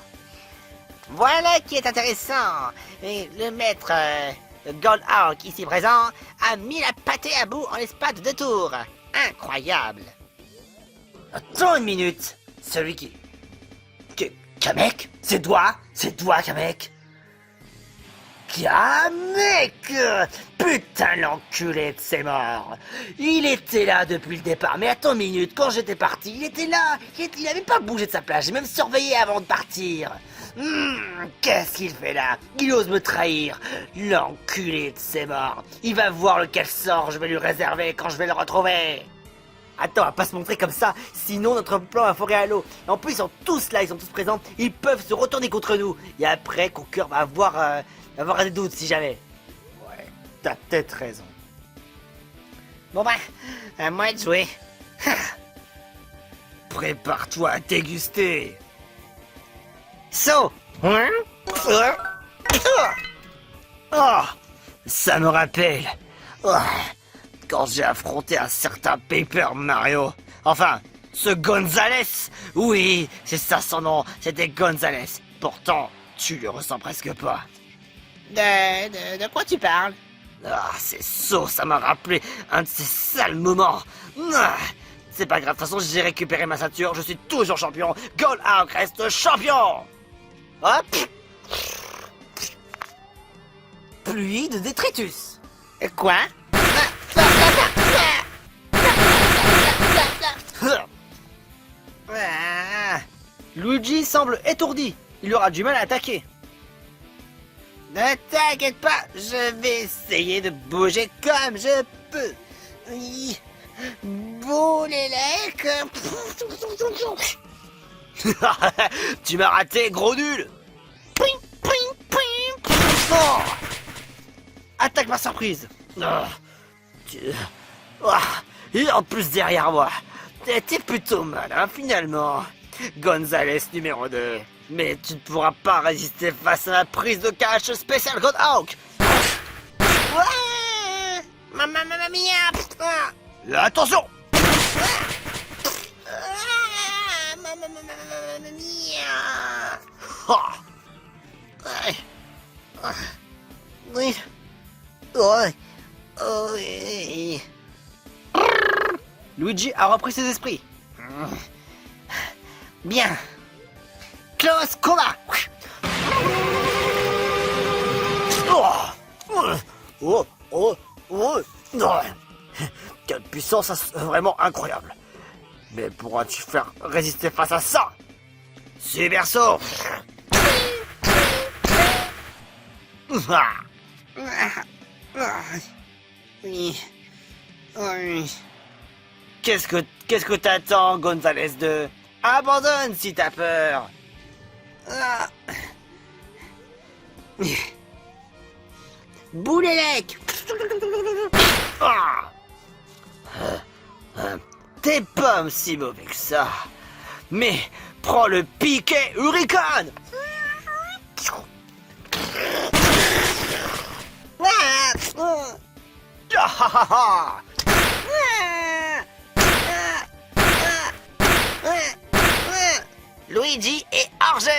Voilà qui est intéressant. Et le maître Gold Hawk ici présent a mis la pâtée à bout en l'espace de 2 tours. Incroyable. Attends une minute. Celui qui... Kamek? C'est toi, Kamek? Kamek! Putain, l'enculé de ses morts! Il était là depuis le départ, mais attends une minute, quand j'étais parti, il était là! Il avait pas bougé de sa place, j'ai même surveillé avant de partir! Qu'est-ce qu'il fait là? Il ose me trahir! L'enculé de ses morts! Il va voir lequel sort je vais lui réserver quand je vais le retrouver! Attends, on va pas se montrer comme ça, sinon notre plan va foirer à l'eau. En plus, ils sont tous là, ils sont tous présents, ils peuvent se retourner contre nous. Et après, Conquer va avoir des doutes si jamais. Ouais, t'as peut-être raison. Bon bah, à moi de jouer. Prépare-toi à déguster. So, hein? Oh, ça me rappelle. Oh, quand j'ai affronté un certain Paper Mario. Enfin, ce Gonzales. Oui, c'est ça son nom, c'était Gonzales. Pourtant, tu le ressens presque pas. De quoi tu parles? Ah, c'est sourd, ça m'a rappelé un de ces sales moments. Ah, c'est pas grave, de toute façon, j'ai récupéré ma ceinture, je suis toujours champion. Gold Hawk reste champion. Hop. Pluie de détritus. Quoi? Ah, Luigi semble étourdi. Il aura du mal à attaquer. Ne t'inquiète pas, je vais essayer de bouger comme je peux. Oui. Boulélec. Tu m'as raté, gros nul. Oh, attaque par surprise. Et en plus derrière moi. T'es plutôt malin finalement. Gonzales numéro 2. Mais tu ne pourras pas résister face à la prise de cache spéciale God Hawk. Ouais. Mamma mia. Attention. Mamma mia. Ah. Oui. Oui. Oui. Luigi a repris ses esprits. Bien. Close combat. Quelle puissance vraiment incroyable. Mais pourras-tu faire résister face à ça? Super saut. Oui. Oui. Qu'est-ce que t'attends, Gonzales 2? Abandonne si t'as peur. Boulélec. T'es pas si mauvais que ça. Mais prends le piquet Hurricane. Luigi est hors jeu.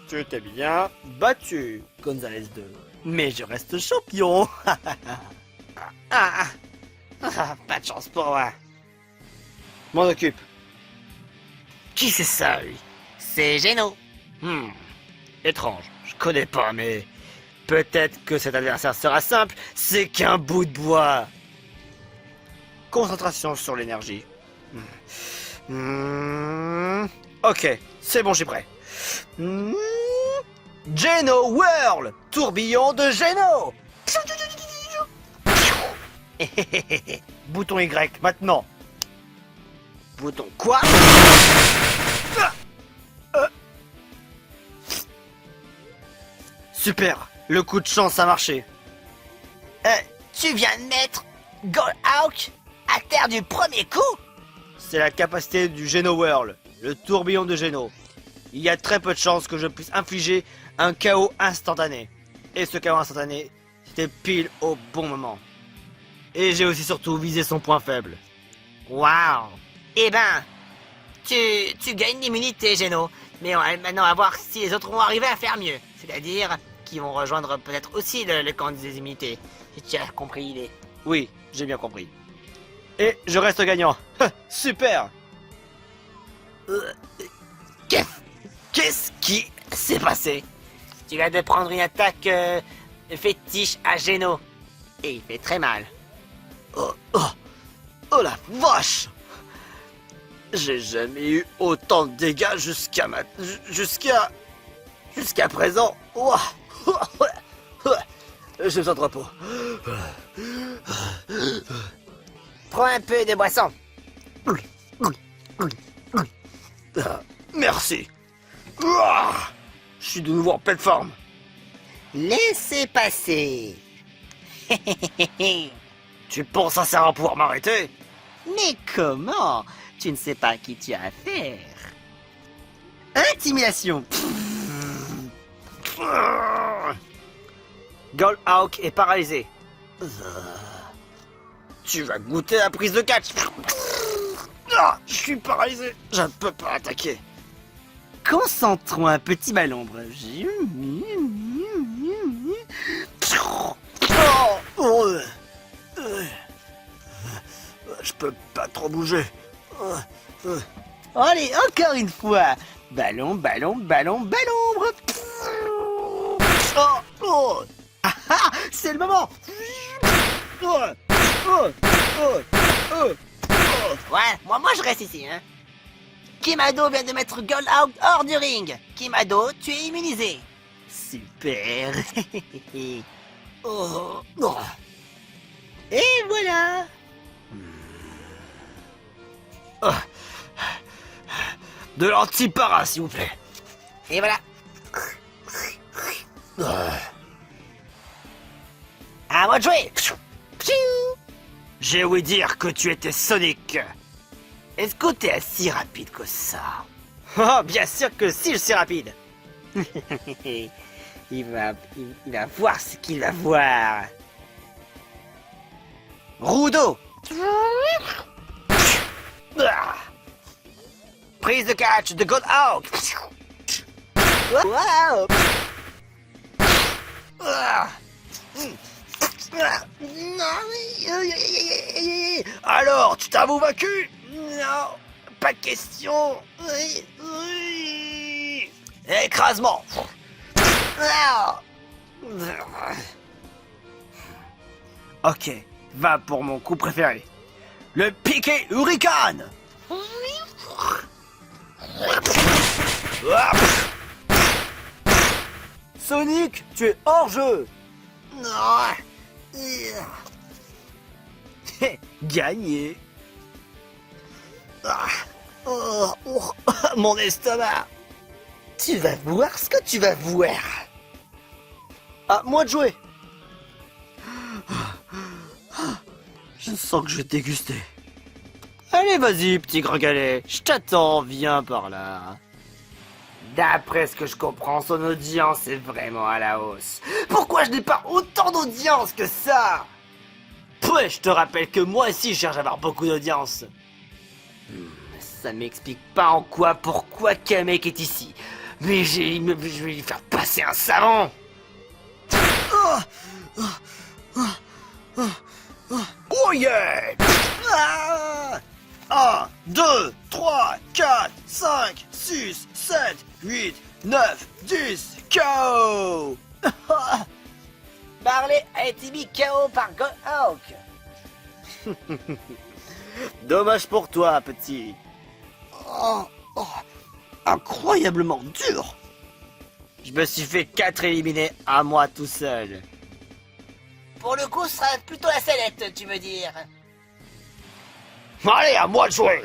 Tu t'es bien battu, Gonzales 2. Mais je reste champion. Pas de chance pour moi. M'en occupe. Qui c'est ça, lui? C'est Geno. Étrange. Je connais pas, mais peut-être que cet adversaire sera simple. C'est qu'un bout de bois. Concentration sur l'énergie. Ok, c'est bon, j'ai prêt. Geno Whirl, tourbillon de Geno. Bouton Y, maintenant. Bouton quoi? Super, le coup de chance a marché. Tu viens de mettre Gold Hawk à terre du premier coup? C'est la capacité du Geno Whirl, le tourbillon de Geno. Il y a très peu de chances que je puisse infliger un chaos instantané. Et ce chaos instantané, c'était pile au bon moment. Et j'ai aussi surtout visé son point faible. Waouh. Eh ben, tu gagnes l'immunité, Geno. Mais on va maintenant voir si les autres vont arriver à faire mieux. C'est-à-dire qu'ils vont rejoindre peut-être aussi le camp des immunités. Si tu as compris l'idée. Oui, j'ai bien compris. Et je reste gagnant. Super. Qu'est-ce qui s'est passé? Tu viens de prendre une attaque fétiche à Geno. Et il fait très mal. Oh la vache! J'ai jamais eu autant de dégâts jusqu'à présent. Ouah. J'ai besoin de repos. Prends un peu de boisson. Merci. Ouah. Je suis de nouveau en pleine forme. Laissez passer. Tu penses sincèrement pouvoir m'arrêter? Mais comment? Tu ne sais pas à qui tu as affaire. Intimidation. Goldhawk est paralysé. Tu vas goûter la prise de catch. Ah, je suis paralysé. Je ne peux pas attaquer. Concentrons un petit ballon. Je peux pas trop bouger. Allez, encore une fois. Ballon, ballon, ballon, ballon. Ah ah, c'est le moment. Ouais, moi je reste ici, hein. Kimado vient de mettre Goldhawk hors du ring. Kimado, tu es immunisé. Super. Et voilà. De l'anti-para, s'il vous plaît. Et voilà. À moi de jouer. J'ai ouï dire que tu étais Sonic. Est-ce que t'es si rapide que ça? Oh, bien sûr que si je suis rapide. il va voir ce qu'il va voir. Rudo. Prise de catch de Goldhawk. Wow. Alors, tu t'avoues vaincu? Non, pas de question. Écrasement. Ok, va pour mon coup préféré. Le piqué Hurricane. Sonic, tu es hors jeu. Gagné. Mon estomac. Tu vas voir ce que tu vas voir. À moi de jouer. Je sens que je vais te déguster. Allez, vas-y, petit gringalet. Je t'attends, viens par là. D'après ce que je comprends, son audience est vraiment à la hausse. Pourquoi je n'ai pas autant d'audience que ça? Ouais, je te rappelle que moi aussi je cherche à avoir beaucoup d'audience. Ça m'explique pas en quoi, pourquoi Kamek est ici. Mais je vais lui faire passer un savon. Oh yeah! 1, 2, 3, 4, 5, 6, 7, 8, 9, 10, KO! Barley a été mis KO par Goldhawk. Dommage pour toi, petit. Incroyablement dur! Je me suis fait 4 éliminés à moi tout seul. Pour le coup, ce sera plutôt la sellette, tu veux dire. Allez, à moi de jouer!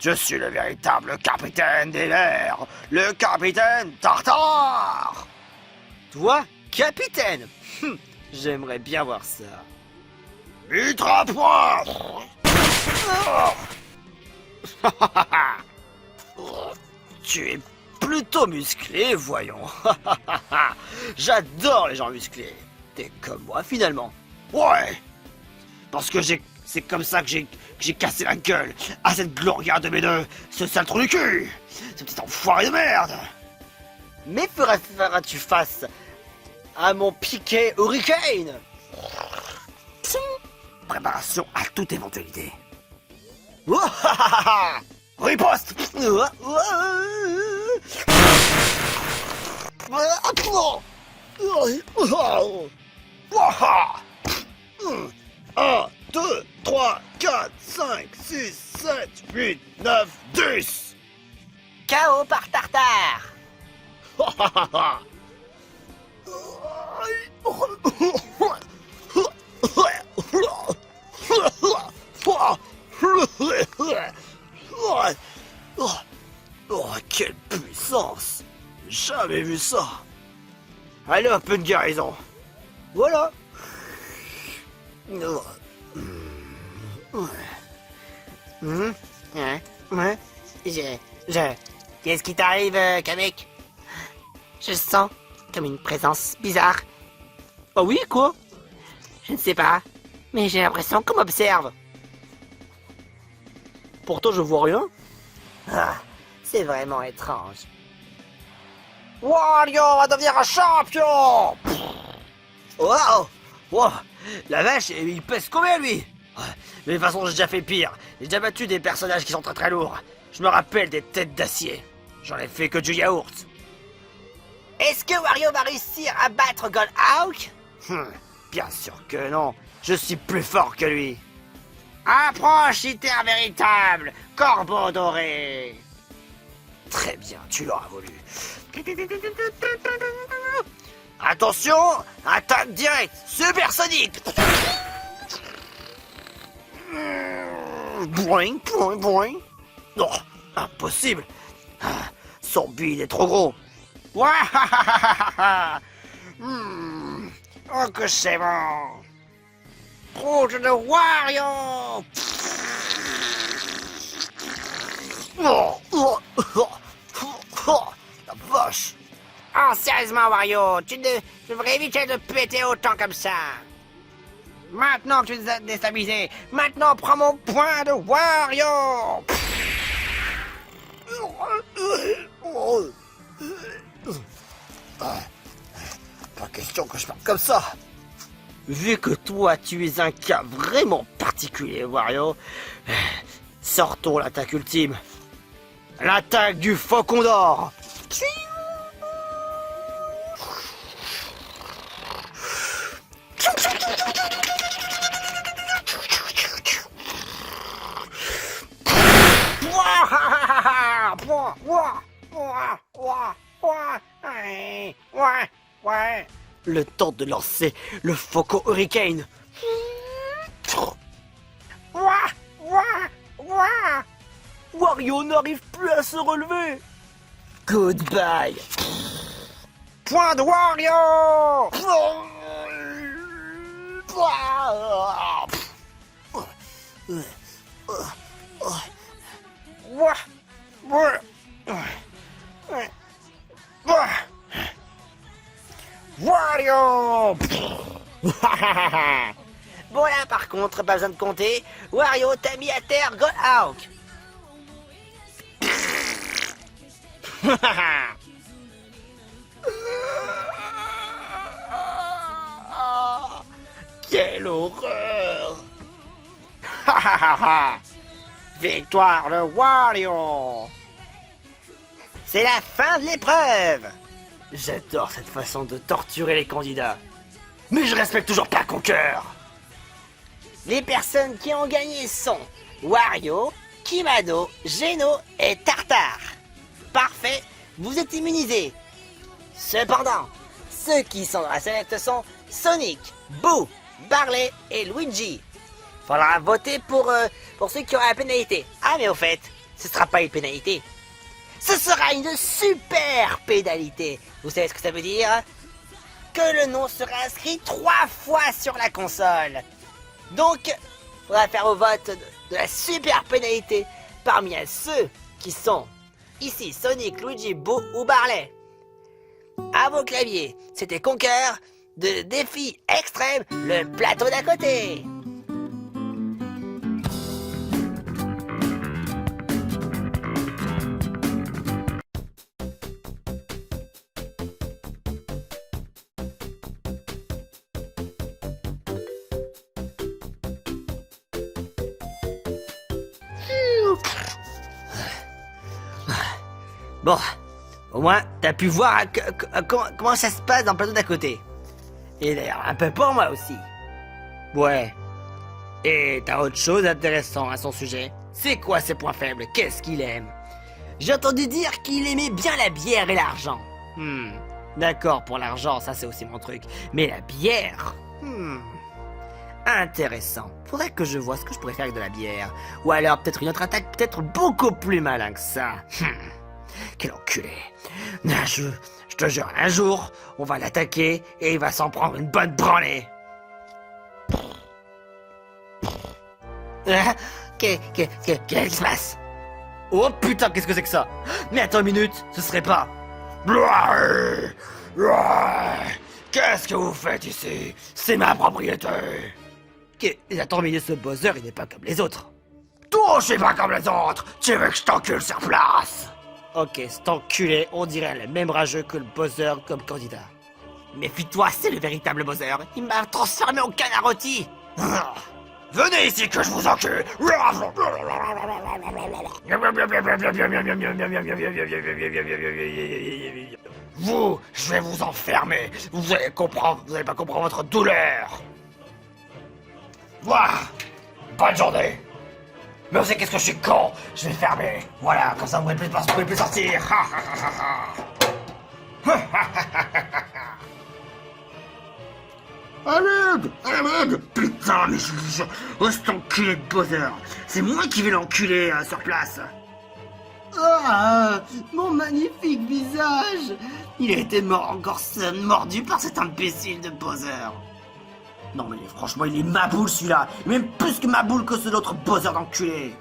Je suis le véritable capitaine des airs, le capitaine Tartare! Toi, capitaine? J'aimerais bien voir ça. Ultra point! Tu es plutôt musclé, voyons. J'adore les gens musclés. T'es comme moi finalement. Ouais! Parce que c'est comme ça que j'ai cassé la gueule à cette Gloria de mes deux, ce sale trou du cul! Ce petit enfoiré de merde! Mais feras-tu face à mon piqué Hurricane? Préparation à toute éventualité. Riposte! Un, 2, 3, 4, 5, 6, 7, 8, 9, 10. KO par Tartare. Oh, quelle puissance! Jamais vu ça! Allez, un peu de guérison. Voilà. Ouais. Qu'est-ce qui t'arrive, Kamek? Je sens comme une présence bizarre. Ah oui, quoi? Je ne sais pas, mais j'ai l'impression qu'on m'observe. Pourtant, je vois rien. Ah, c'est vraiment étrange. Wario va devenir un champion! Waouh! Wow! La vache, il pèse combien, lui? Mais de toute façon, j'ai déjà fait pire. J'ai déjà battu des personnages qui sont très très lourds. Je me rappelle des têtes d'acier. J'en ai fait que du yaourt. Est-ce que Wario va réussir à battre Goldhawk? Bien sûr que non. Je suis plus fort que lui. Approche, Iter véritable, corbeau doré. Très bien, tu l'auras voulu. Attention, attaque directe, supersonique. Boing, boing, boing. Non, impossible. Son bide est trop gros. Oh que c'est bon. Proche de Wario. La vache. Oh, sérieusement, Wario, tu devrais éviter de péter autant comme ça. Maintenant que tu es déstabilisé, maintenant prends mon point de Wario. Pas question que je parle comme ça. Vu que toi, tu es un cas vraiment particulier, Wario, sortons l'attaque ultime. L'attaque du Faucon d'Or. Le temps de lancer le Faucon Hurricane. Wario n'arrive plus à se relever. Goodbye. Point de Wario. Wario. Bon là par contre, pas besoin de compter. Wario t'a mis à terre Goldhawk. Quelle horreur. Victoire de Wario. C'est la fin de l'épreuve. J'adore cette façon de torturer les candidats. Mais je respecte toujours pas Conker. Les personnes qui ont gagné sont Wario, Kimado, Geno et Tartare. Parfait, vous êtes immunisés. Cependant, ceux qui sont dans la sélection sont Sonic, Boo, Barley et Luigi. Faudra voter pour ceux qui auront la pénalité. Ah mais au fait, ce sera pas une pénalité. Ce sera une super pénalité. Vous savez ce que ça veut dire? Que le nom sera inscrit 3 fois sur la console. Donc, on va faire au vote de la super pénalité parmi ceux qui sont ici Sonic, Luigi, Boo ou Barley. À vos claviers, c'était Conker de Défi Extrême, le plateau d'à côté. Bon, Au moins, t'as pu voir comment ça se passe dans le plateau d'à côté. Et d'ailleurs, un peu pour moi aussi. Ouais. Et t'as autre chose d'intéressant à son sujet? C'est quoi ses points faibles? Qu'est-ce qu'il aime? J'ai entendu dire qu'il aimait bien la bière et l'argent. D'accord, pour l'argent, ça c'est aussi mon truc. Mais la bière? Intéressant. Faudrait que je vois ce que je pourrais faire avec de la bière. Ou alors peut-être une autre attaque, peut-être beaucoup plus malin que ça. Quel enculé. Je te jure, un jour, on va l'attaquer et il va s'en prendre une bonne branlée. Qu'est-ce qui se passe? Oh putain, qu'est-ce que c'est que ça? Mais attends une minute, ce serait pas... Qu'est-ce que vous faites ici? C'est ma propriété. Attends, mais ce Bowser, il n'est pas comme les autres. Toi, je suis pas comme les autres. Tu veux que je t'encule sur place? Ok, cet enculé, on dirait le même rageux que le Bowser comme candidat. Méfie-toi, c'est le véritable Bowser. Il m'a transformé en canard rôti. Venez ici que je vous encule. Vous, je vais vous enfermer. Vous allez pas comprendre votre douleur. Voilà. Bonne journée. Mais vous savez qu'est-ce que je suis con? Je vais fermer. Voilà, comme ça vous pouvez plus sortir. Allez, putain, mais cet enculé de Bowser. C'est moi qui vais l'enculer sur place. Ah, mon magnifique visage. Il a été mordu par cet imbécile de Bowser. Non mais franchement, il est ma boule celui-là. Même plus que ma boule que ce l'autre Bowser d'enculé.